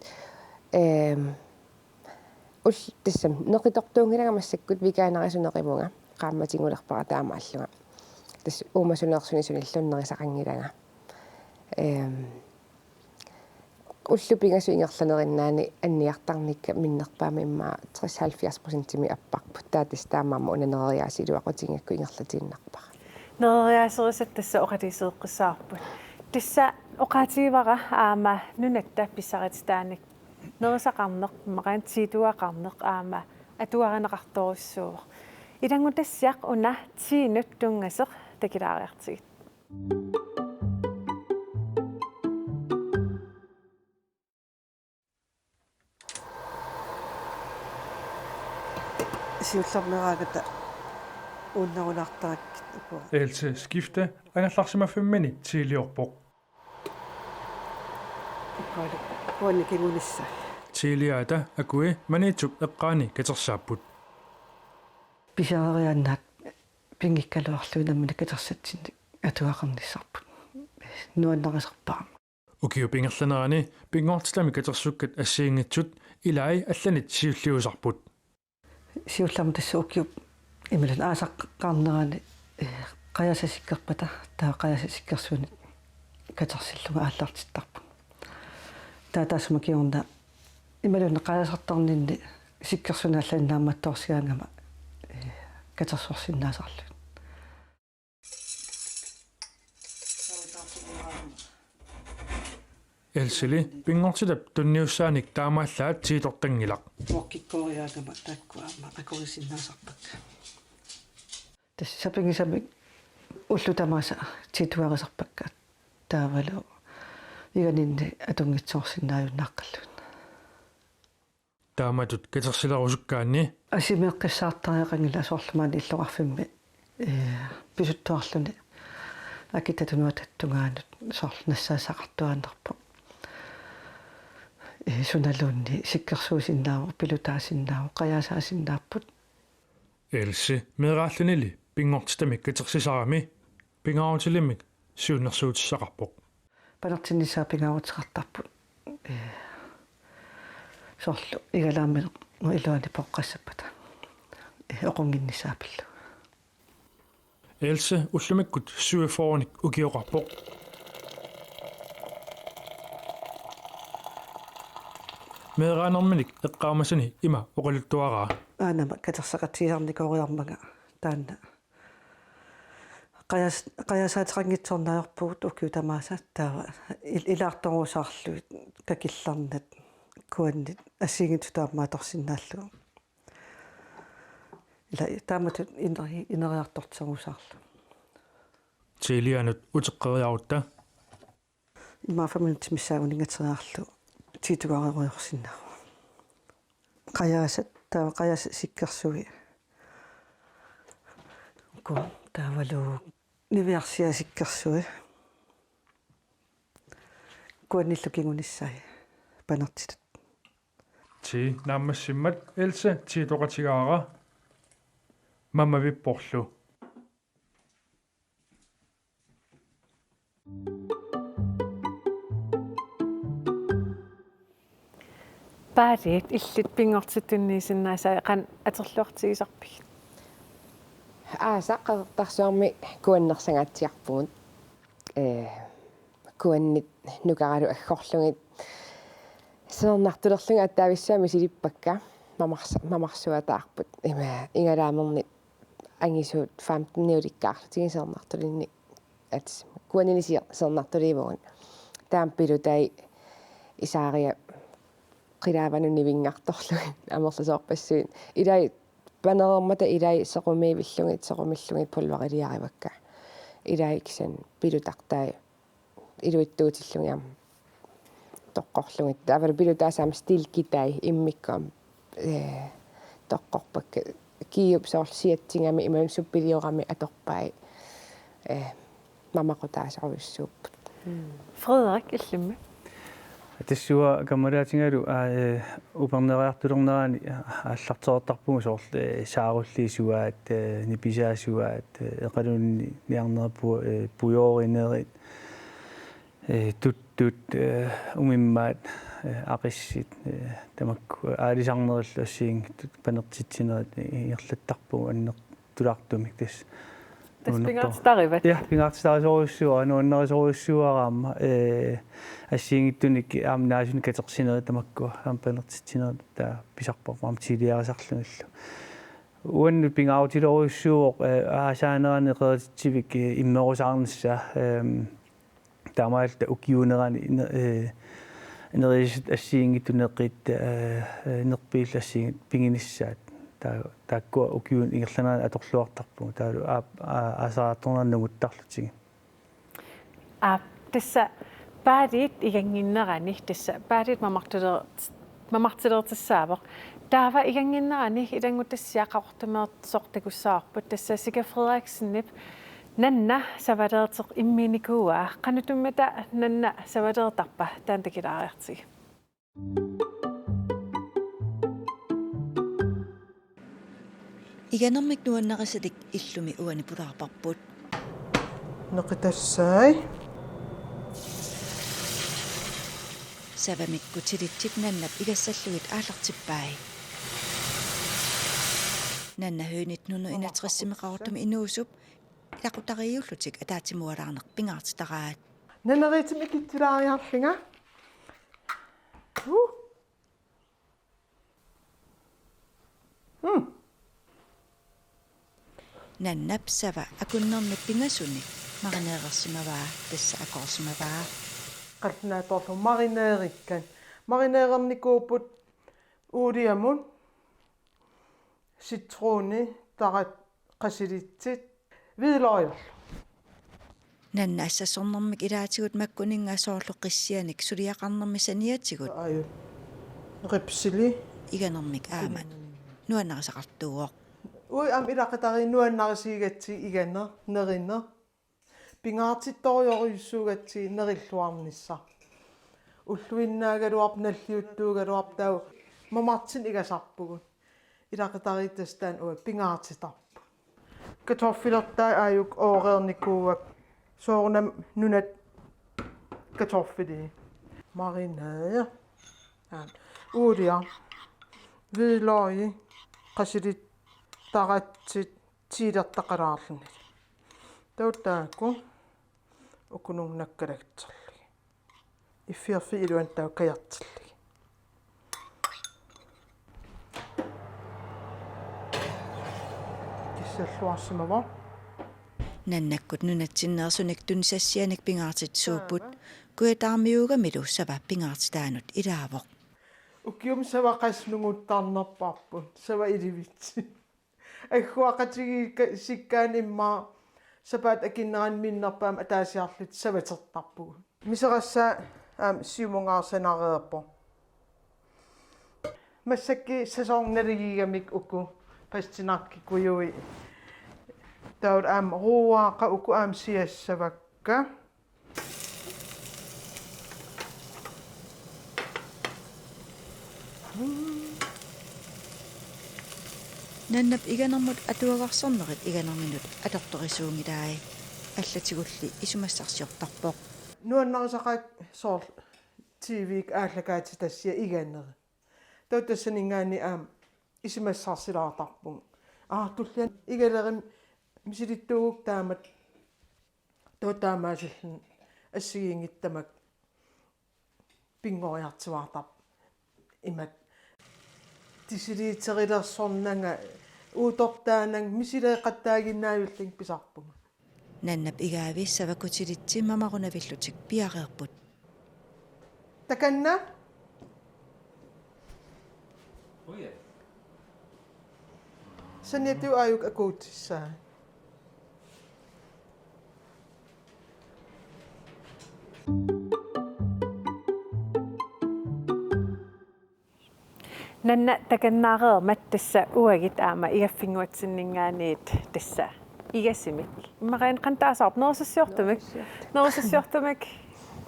ул тассам неқитортуунгилагамассаккут викаанерисунеқимунга qaammatigulerpara taamaalluga tas uumasuneersuni sunillunnerisaqangilanga уллупингасу ингерланериннаани анниартарникка миннерпаама иммаа 60-70% аппарпут таатис таамаама унанериаасилуақутингакку ингерлатигиннарпара нериаасерисат тасса оқатисеэққиссаарпут тасса оқаатигивара аама нунатта писсарититааник нерисақарнеқ мақаан титуақарнеқ аама атуаринеқарторуссуур илангутассиақ уна тиинут тунгасеқ такилаариартигит сиулларнераагата ууннерулаартарак Else skifte ангалларсима 5 minut тилиорпоқ кони кигунисса тилиата акуи манитсук эққаани катерсааппут писаарианнаат пингиккалуарлуинаммина катерсатсинни атуақарниссарпут нуаннерисерпаа укиу пингерланерани пингортилами катерсуккат ассиингитсут илаи алланит сиуллиусарпут сиулларма тассууккиуп ималан аасаққарнерани қаясасиккерпата таа қаясасиккерсуни катерсиллуга ааллартиттарпут таатаасмакиорна ималун қаясартарнинни сиккерсунаалланнаамматторсигаангама катерсорсиннаасарлу элсили пингортилап тунниуссааник таамааллаат тиитортангилақ моккиккориаагама тааккуаама акорисиннаасарпакка тассапингисами уллутамааса титуарисарпакка таавалу иганинни атунгитсоорсиннааюннааққаллун тааматут катерсилерусуккаанни асимеэққиссаартариақангила соорлумаани иллоқарфимми писуттуарлуни акитатунуататтунгаанут соорлнассаасақартуааннерпо суналуунни сиккерсуусиннааву пилутаасиннааву қаяасаасиннааппут элси мерааллунили пингортитами катерсисарами пингаарутилимик сиуннэрсуутиссақарпоқ панартиннисаа пингаарутеқартарпут соорлу игалааммин илуани поққассаппата оқунгиннисаапиллу элси уллумиккут суефооник укиоқарпоқ мераанерминик эққаамасани има оқалуттуараа аанама катерсақатсиарникориармага таанна қаясаатеқангитсорнаajorpugut укиутамааса таава илаарторусаарлуит какилларнат куаннит ассигитутааммааторсиннааллугу ила тааматут инериартортсагусаарлу тилианут утеққериарутта имаафаминут миссаагунингатериарлу титугареруйорсинаа qayaasat qayaas sikkersugi ko tavalu niviarsia sikkersugi kuannillukingunissai panertit ti nammassimmat Else ti toqatigaara mamma vipporlu Parit illit pingortittunniisinnaasa qan aterluartigisarpig. Aasaqertarsuarmi kuannersangatsiarpugut kuannit nukaralu aggorlungit seernartulerlunga attaavissuami silippakka mamarsuataarput ima ingalaamerni angisuut 15-niulikkaarlutigi seernartulinni at kuannini seernartuliivugun taampilutai isaaria qilaavanunni vingartorlugit amerlusoorpassuin ilai panerermata ilai sequmillungit pulvariliarivakka ilai kisen pilutartai iluittuutillugiam toqqorlugit taavalu pilutaasaam stilkitai immikkaam toqqorpakka kiiup soorsiattingami iman suppiliorami atorpai mamaqutaasaruissuupput Frederik illimma. Тассуа камалаатингалу упернериартулернерани аллартерертарпугу соорл сааруллиисуаат ниписаасуаат эқалунни ниарнерпу пуйооринерит туттут умиммаат ақиссит тамакку аалисарнерилла ассиин панертитсинерит иерлаттарпугу аннер тулаартумик тас Taspingaartarivat. Ja, pingaartistaarisoriussua nuannerisoruissuaraama ассиингиттуник аамнаасуни катерсинери тамаккуа аампанертитсинери таа писарпарпаам тилиарисарлунгаллу уанну пингаутилоруиссууоқ аасаанерани қератитсивик иммерусаарнisса таамаалта укиунерани нерисит ассиингиттунеққит нерпиилла ассиингит пингиниссаат тааккуа укиун ингерланаа аторлуартарпу таалу аасаартэрнарнагуттарлутиги Tassa parit iganginnerani tassa parit mamartilertissaavaq taava iganginnerani ilanguttassiaqaqortumeert sortakussaarput tassa Sika Frederiksenip nanna savalerteq imminikua qanutummata nanna savalertarpa taantakilaariartigi Iganermik nuannaqasatik illumi uani pularparput neqitassai savamikku tilitsit nannap ilassallugit aallartippai nanna høynit nunu inatrissimeqarutumi inuusup ilaqutariiullutik ataatimualаарneq pingaartitaraat naneriitim ikittilaariarlinga nannap sava akunnermik pingasuni marineerersimavaa tassa akorsimavaa qalnaatorlu marineerikkan marineerernikuuput uuliamun citroni tarat qasilitsit hvidløgl nanna assassornermik ilaatigut makkuninngaasoorlu qissianik suliaqarnermi saniatigut aju ripsili iganermik aaman nuannaqasaqartuuoq ui am ilaqatari nuannarisiigatsi iganner nerinner pingaartittorioruyussuugatsi nerilluarnissa ulluinnaagaluarp nalliuttuugaluarp tau mamartin igasarpugut ilaqataritastaan ua pingaartitarpu kartoffilertai ajuk ooreernikuuak soornam nunat kartoffili marinade uulia hvidløg qasilit taratsit tiilertaqalaarluni tautaakku ukunungnakkalagterli iffiarfi iluan tau kajartilli kissalluarsimava nannakkut nunatsinneersunik tunisassianik pingaartitsuuput kuetaarmiugamilu sava pingaartitaanut ilaavoq ukium sava qasnunguttarnerparpun sava ilivitsi agguaqatigi sikkaan immaa sapat akinneraan minnerpaam ataasiarlut savatertarpugu miserassa siumungaarsanaareerpo массакки сасоорнеригигамик уку пастинаркикуйуи таут аама руааqa уку аама сиассавакка наннап иганермут атуагарсорнерит иганерминут аторторисуунгилаи аллатигулли исумассарсиортарпоқ нуаннарисақаак соор тивик ааллакаати тассия иганнери таутассанингаани аама исумассарсилаартарпун туллиан игалерим мисилиттуугук таамат таутаамаасиллун ассигиингиттамак пингориартуартар имат тисилиитерилерсорнанга уутортаанан мисилеэқаттаагиннаавиллин писарпуга наннап игаависсавакутилитси мамарунавиллутик пиареерпут таканна саниату аюк акуутиссаа нанна таканнаареермат тасса уагит аама игаффингуатсиннингаанит тасса игасимик иммараан qantaasarp нерусассиортумик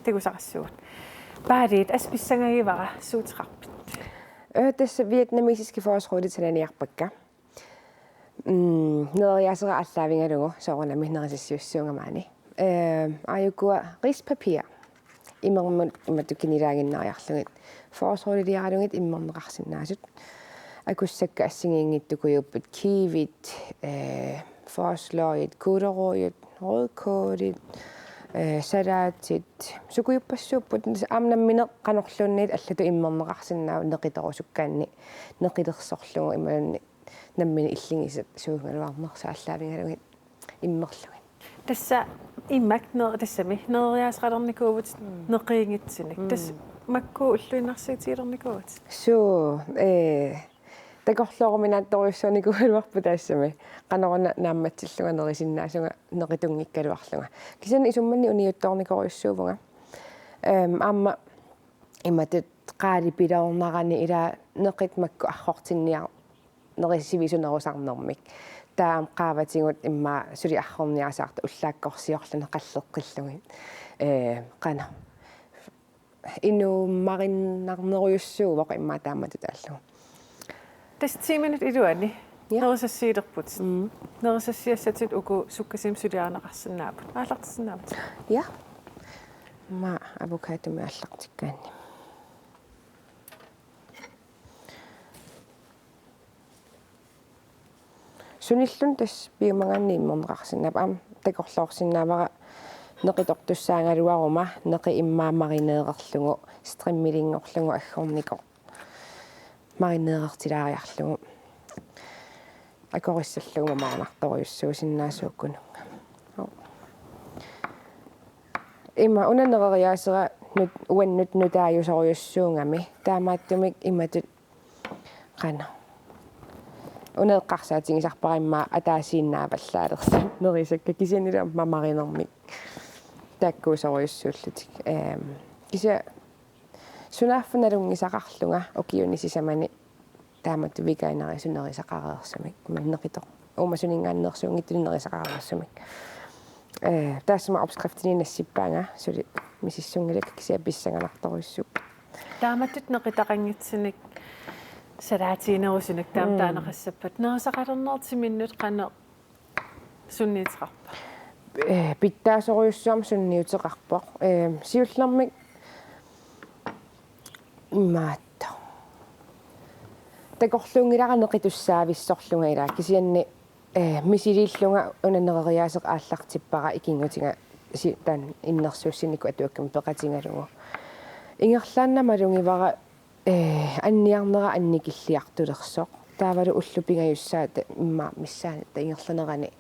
тигусақассуут баарит асписсангагивара суутеқарпит тасса вьетнамисиски форсрууди тананиарпакка неряасера аллаавингалугу соорнами нерисассиуссуунгамаани аюкуа риспапир имермут иматукинилаагиннариарлугит форсруудилиаралугит иммернеқарсинаасут акуссакка ассигиингиттукуйуппут кивит форслоит кудероит рødkålet салаатит сукуйуппассууппут аамнаммине канорлуунниит аллату иммернеқарсинаау неқиторусуккаанни неқилерсорлугу имаанни наммини иллингисат суугалуарнерса аллаавингалугит иммерлугит тасса иммак тассами нериаасеқалерникуувут неқиингитсиник тасс макку уллуиннарсиитилерникуувут суу такорлоорминаатторюссуникуалуарпу таассами канорна наамматсиллуга нерисиннаасуга неқитунгиккалуарлуга кисани исуммани униутторникориуссуувнга аама иматут qaali pilornarani ila neqit makku arrortinniar nerissivisunerusarnermik таам qaavatigut imma suli arrorniasaarta ullaakkorsiorlune qalleqqillugit qana inu marinarneruyussuuvoq imma taammatut аллу тас 10 минут илуани нерисассиилерпут нерисассиассатит уку суккасим сулиарнеқарсинаапут ааллартиссинаапут я ма авокадоми аллартиккаани суниллун тас пиумагаанни иммернеқарсинаап аам такорлоорсинаавара неқитортуссаангалуарума неқи иммаамаринеерерлугу стриммилингорлугу аггорникор маринеертилаариарлугу акориссаллугу мамаарнарторюссуусиннаасууккунунга имма унанерериаасера нут уаннут нутааюсориуссуунгами таамааттумик иматут қана унеэққарсаатингисарпаримма атаасииннааваллаалерса нерисакка кисианила мамаринермик таккуусориуссууллутик кися сунааффаналунгисақарлунга окиунисисамани тааматту викаинерисунерисақареерсамик маннеқитор уумасунингааннерсуунгиттунерисақареерсамик таасма опскрифтини нассиппаанга сули мисиссунгилак кися писсанганарторуссуп тааматтут неқитақангитсиник салаатиинерусунак таам таанеқассаппат нерисақалернеертиминнут қане сунниитеқарпа питтаасориуссуам сунниутеқарпоқ сиуллермик имаатто такорлуунгилара неқитуссаависсорлунга ила кисианни мисилииллунга унанерериаасеқ ааллартиппара икингутинга таан иннерсууссиннику атуаккам пеқатингалугу ингерлааннамалунгивара анниарнера анникиллиартулерсоқ таавалу уллупингаюссаата имма миссаанатта ингерланерани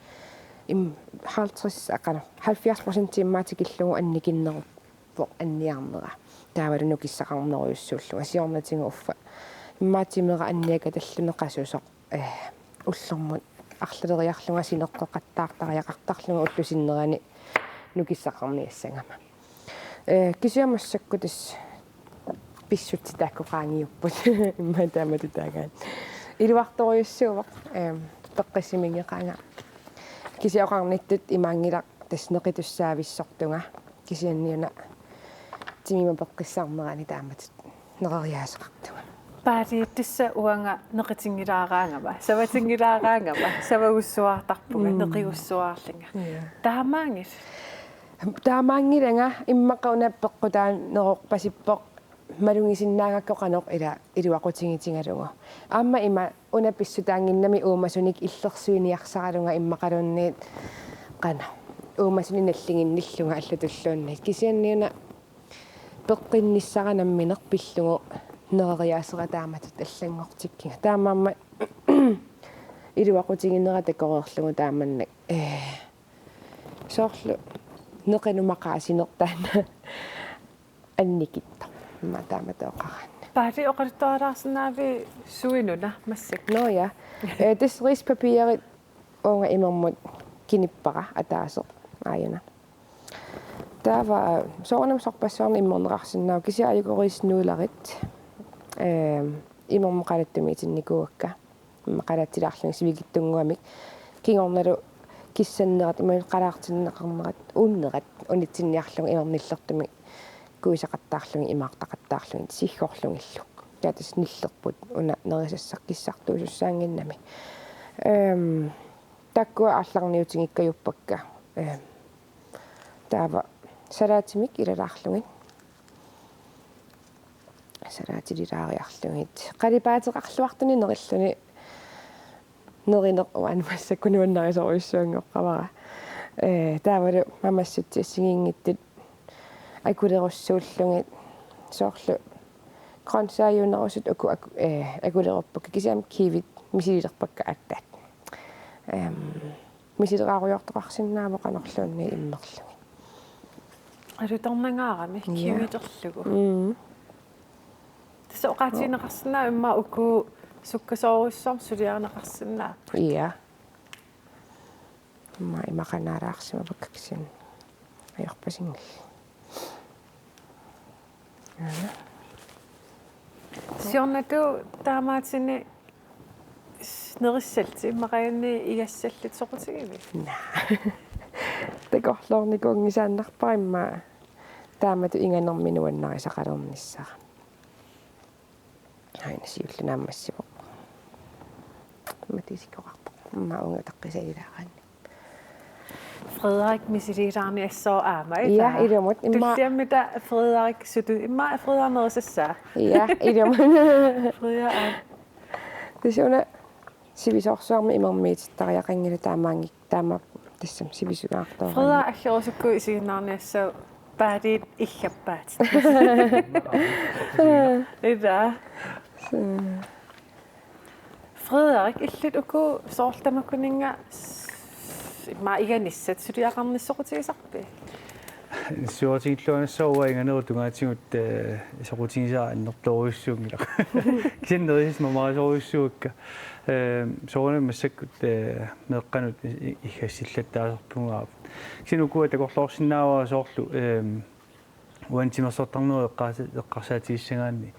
им 50 акана 70% иммаатикиллугу анникиннеруппоқ анниарнера таавалу нукиссақарнеруйуссууллуга сиорнатингу уффа иммаатимера анниака таллунеқасусоқ уллэрмут арлалериарлунга синеққоқаттаартариақартарлунга уллусиннерани нукиссақарниассангама кисиамассакку тас pissut taakkoqaangiupput imma taamatutaagaan iluartoriussuuvoq peqqissimingеqaanga kisiоqarnittut imaangilaq tasneqitussaavissорtunga kisianniuna timima peqqissarnerani taamatut neqeriaaseqartuga Paariittissa uanga neqitingilaaraangama savatingilaaraangama savagussuartarpuga neqiussuarlinga taamaangit taamaangilanga immaqauna peqqutaan neroqpasippoq malungisinnaangakkoqanoq iluaqutigitingalungu aamma ima unapissutaanginnami uumasunik illersuiniarsaralunga immaqalunniit qana uumasuни наллигинниллунга аллатуллуунни кисианниуна пеққинниссаранамминеқ пиллугу нерeriaasера тааматут аллангортиккига таамаама илуақутигиннера такореерлугу тааманнак соорлу неқинумақаасинертаана анникитто ма тааматоқаранна Paati oqartoaraarsinaavi suinuna massik ноя тис риспапиерит онга имермут киниппара атаасеқ аажуна тава соонам сорпассаарни иммернеқарсиннаа кисиааюгориснууларит имермоқалаттумиитинникуакка иммақалаатилаарлунг сивигиттунгуамик кингорналу киссаннерат имал қалаартиннеқарнерат ууннерат унитсинниарлунг имерниллертуми куисақаттаарлунги имаартақаттаарлунги сиггорлунгиллук таатас ниллерпут уна нерисассақкиссартуусуссаангиннами таккуа арларниутингиккаюппакка таава салаатимик илалаарлугин салаатилилаариарлугит қалипаатеқарлуартуни нериллуни неринеқ уанмассаккунуаннарисоруйссуангоққавара таавалу мамассутсиссигингиттут акулеруссууллугит соорлу грансааюнерусут акулеруппакка кисиам кивит мисилилерпакка аттаат мисилерааруйортоқарсинаава канерлуунни иммерлуги алуторнангаарами кивитерлугу тасо оқаатинеқарсинаа имма уку суккасооруссорм сулиарнеқарсинаа иа имақанаалаарсима паккаксин аёрпасингил сиорнату таамаатини нерissалти иммақаянни игассаллит соқутигиви такорлоорникунгисааннарпаримма таамату инганерминуаннарисақалерниссаа хайна сиуллунаамассиво матисикоқарпо маунга таққисаилаагаанни Frederik misililaarni assoo aama ja ilmut imma tulliammita Frederik sutu imma Frederik ja ilmut Frederik tisuna sivisorsuarmi immermiitittariaqangila taamaangi taama tassam sivisugaartoora Frederik allorusukku isiginnaarni assoo paadiit illappaat ida Frederik illut uku soortamakuninga ma iganissat suliaqarnissoqutigisarpi суотииллуанассаруа инганерутунгаатигут соқутигисаа аннерторуйуссуунгила кисиннерис мамарисоруйуссуукка соорна массаккут меэққанут иггассиллаттаасарпунгаа кисинукуа такорлоорсинааваа соорлу уантимерсортарнеру эққарсаатигиссагаанни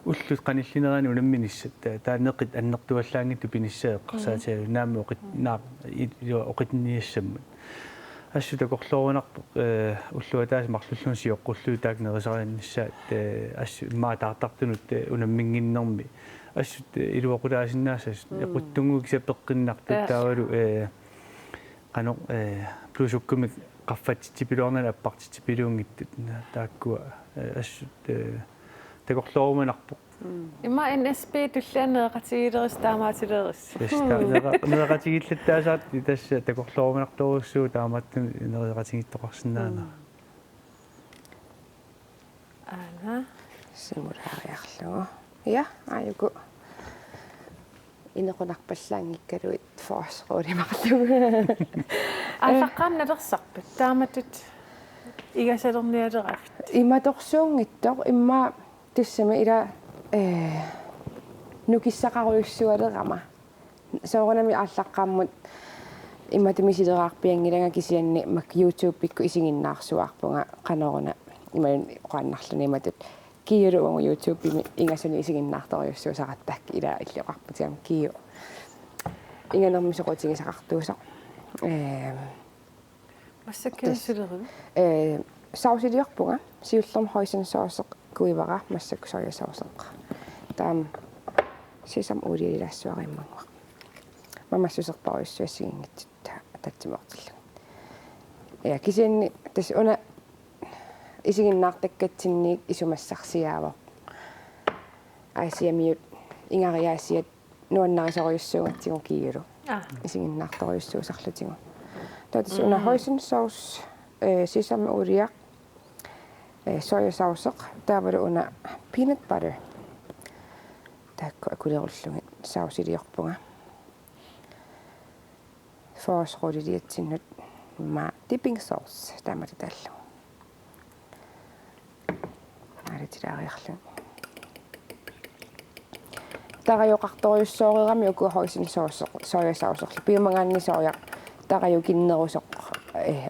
уллут қаниллинерани унамминиссат таанеқит аннертуаллаангитту пиниссаа эққарсаатигалу наами оқит наа оқитниассаммат ассу такорлоорунарпо уллуатаас марлуллун сиоққуллуу таак нерисарианнссаат ассу имаа таартартунут унаммингиннэрми ассут илуақулаасиннаасас эқуттунгу кисапеққиннартут таавалу қано плюсуккумик qaffatittipilornala appartittipilungittut taakkuа ассут такорлооруманарпо имма NSB туллианеэқатигилерис таамаатилерис неэқатигиллаттаасаат тасса такорлооруманарторуссуу таамааттун неэқатигиттоқарсинаана ана симулаариарлугу я аюку инеқунарпаллаангиккалуит форсрууримарлугу аллаққаанналерсарпат тааматут игасалерниалерафт иматорсуунгиттор имма туссами ила нукиссақаруйуссуалерама соорнами аллаққааммут иматумисилераарпиангилага кисианни мак YouTube пикку исигиннаарсуарпунга каноруна ималун оқааннарлуни иматут kiiru on YouTube ingasuni isiginnaartoriussuusaqattak ila illuqarputiam kiiu inganermisoqutigisaqartuusa массаккиуссулеру sausiliorpunga siullorm hoisin sooseq kuivara massaksorjasauseq taam sisam uliilassuarimmanguq mammassuserparuissuassiginngit tatsimortilla ja kisianni tas una isiginnaartakkatinniik isumassarsiaavo aasiamiut ingariaasiat nuannarisorjussuugatsigu kiilu isiginnaartoriussuusarlutigu tatas una hoisin saus sisam uliaq sojasauseq taavalu una peanut butter taakku akulerullugit sausiliorpunga foosruliliatsinnut ma dipping sauce taamatitallu aritiraariarlu tarajoqartoriussoorerami ukuhoisin sojasauseq piumangaanni soojaq tarajukinnerusoq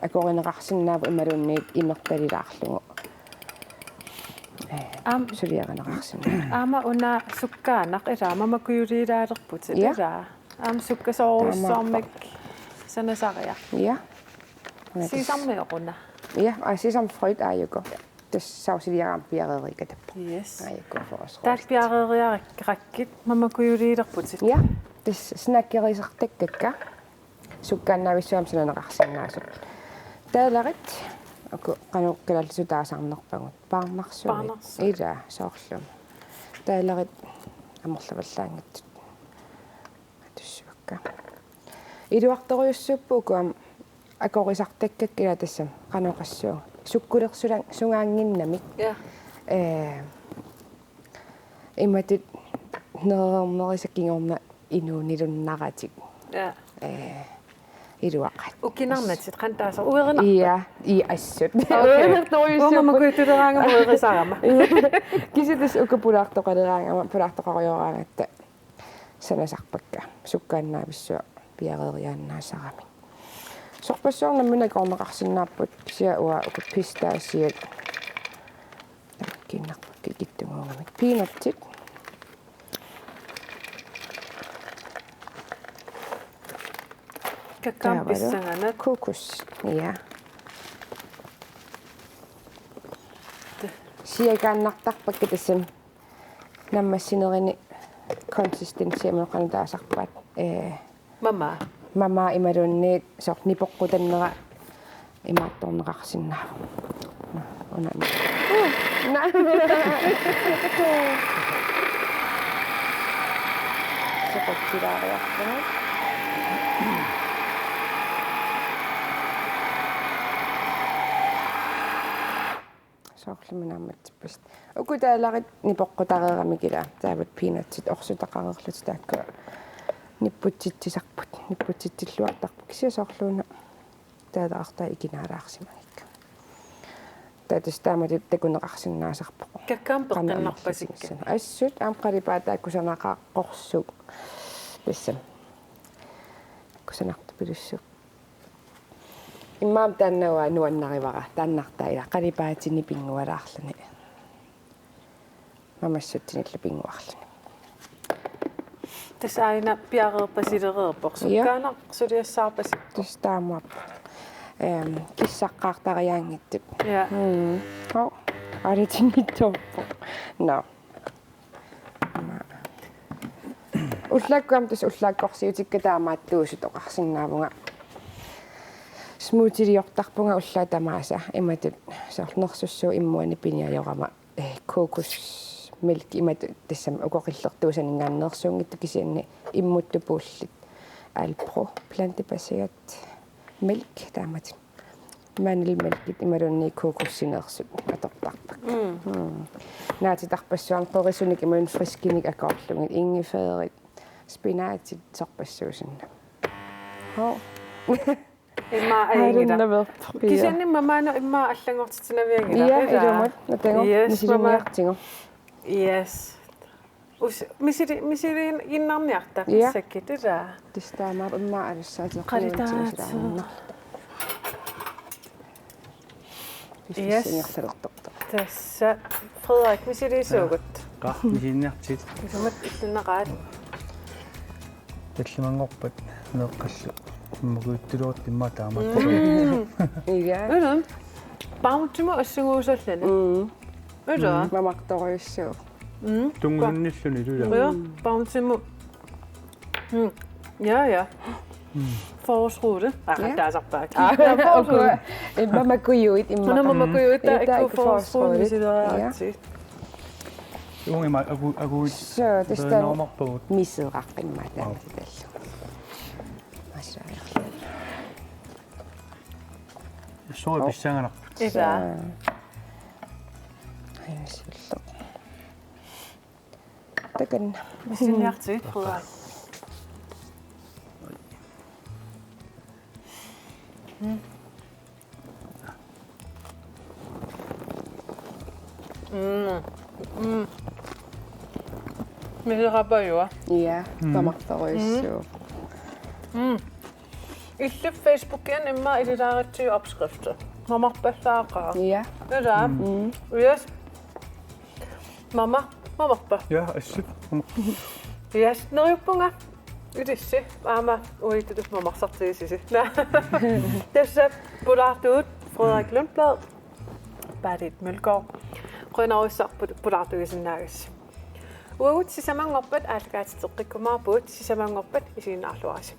akorineqarsinnaavu imalunniit imertalilaarlugu suliaqaneqarsinna аама уна суккаанақ илаама макуюлиилаалерпут илаа аама суккасооруссоормик санасариа ja сисармиоқуна ja sisam frøйт aajuko tas sausiliaqaam piareerikatappa yes aajuko for os таакпиареериараккит мамакуюлиилерпут ja tas snakkerisertakkakka sukkaannaavисsuам сананеқарсиннаасут таалерит aku qanuqqalallu taasarnerpagut paarnarsuumi ila soorlum taalerit amorlavallaangat tussuakka iluartoriussuppu kuam akorisartakkak ila tassam qanuqassuu sukkulersulan sungaanginnamik imatut nerermerisakingorna inuunilunnaраtik iluaqat ukkinarnatsit qantaasar uerina ia assut uernertoriussuppu uerisarama kisitas ukapulaartoqaleraangama pulaartoqariораангаtta sanasarpakka sukkaannaavissuа piareeriaannaasarami sorpassuarnammuna korneqarsinnaarput sia ua ukappistaasiat kinnarpakki kittunguungamik peanutsit kakkampissangana kokos ja siakaannartarpakka tassam nammassinerini consistensiameqanu taasarpaat mama imalunniit soq nipoqqutannera imaattorneqarsinnaavu una soqotsilaariartana soorluminaammattippast ukutaalarit nipoqqutareeramikila taavut peanutsit orsutaqarerlut taakka nipputsitsisarput nipputsitsilluartarpuk siasoorluuna taalaartaa ikinaalaarsimagikka tatus taamatut takuneqarsinnaasarpoq kakkaampeqqannarpasikka assut aamqalipaa taakkusanaqaaqqorsuk tassam kusanartupilussuk immaam taannawaa nuannarivara taannartaa ila qalipaatini pingualaarluni mamassutsinillu pinguarluni tas aina piareerpasilereerpoq sukkaanaq suliassaarpasik tas taamuap kissaqqaartariaangittut ja ho alitinittorpo no ullakkuam tas ullaakkorsiutikka taamaattuusut oqarsinnaavuga smoothie-liortarpunga ullaatamaasa imatut soornersussuu immuani piniajorama kokos milk imatut tassam ukoqillertuusaningaanneersuungittu kisianni immuttupuullit Alpro plantebaseret milk taamat mandelmilkit imalunni kokossineersut atortarpak naatitarpassuan qorisunik imun friskinik akorlungit ingefærit spinaatit sorpassuusunna ho imma aingida kisianni mamano imma allangortitinaviangila ja ilumut natengo misiliartingo yes misili innarniarta sakkitira tistaamaar imma qalitaat yes Tässä Frederik, missä det suukut? Qahmisinnertit. Isumat illuneqaat. Tallimangorpat neeqqallu. Muguuttiluortimma taamat. Iga. Ylä. Pauntimu assunguusallani. Ylä. Mamaqtoriussuu. Tungunnilluni lula. Ja, pauntimu. Ja. Forårsrute. Der er så bare. Okay. Mamma kujuit imma. Mamma kujuit der ikke på forårsrute, hvis det er rigtigt. Unge mig agu Så det står normalt misseqaqqin maataatitallu. Massaarerlu. Så pissanganaq. Eva. Ayusullu. Takan. Misin hjertet, Frederik. Missä rapajua? Ja, mamaqtoriussuu. Ille Facebookien imma ililaaritsi opskrifter. Mamaqpallaaqaa. Ja. Ylä. Yes. Mamaqpa. Ja, assut. Yes, nerjuppunga. Ytissi. Aama uititut mamaqsartiisisi. Tässä pulartuut Frederik Lundblad. Badit Mølgaard. Qinaruissarput pulartuisinnaagis. Uut sisamangorpat aalgaatiteqqikkumaarpuut sisamangorpat isiinnaarluarisi.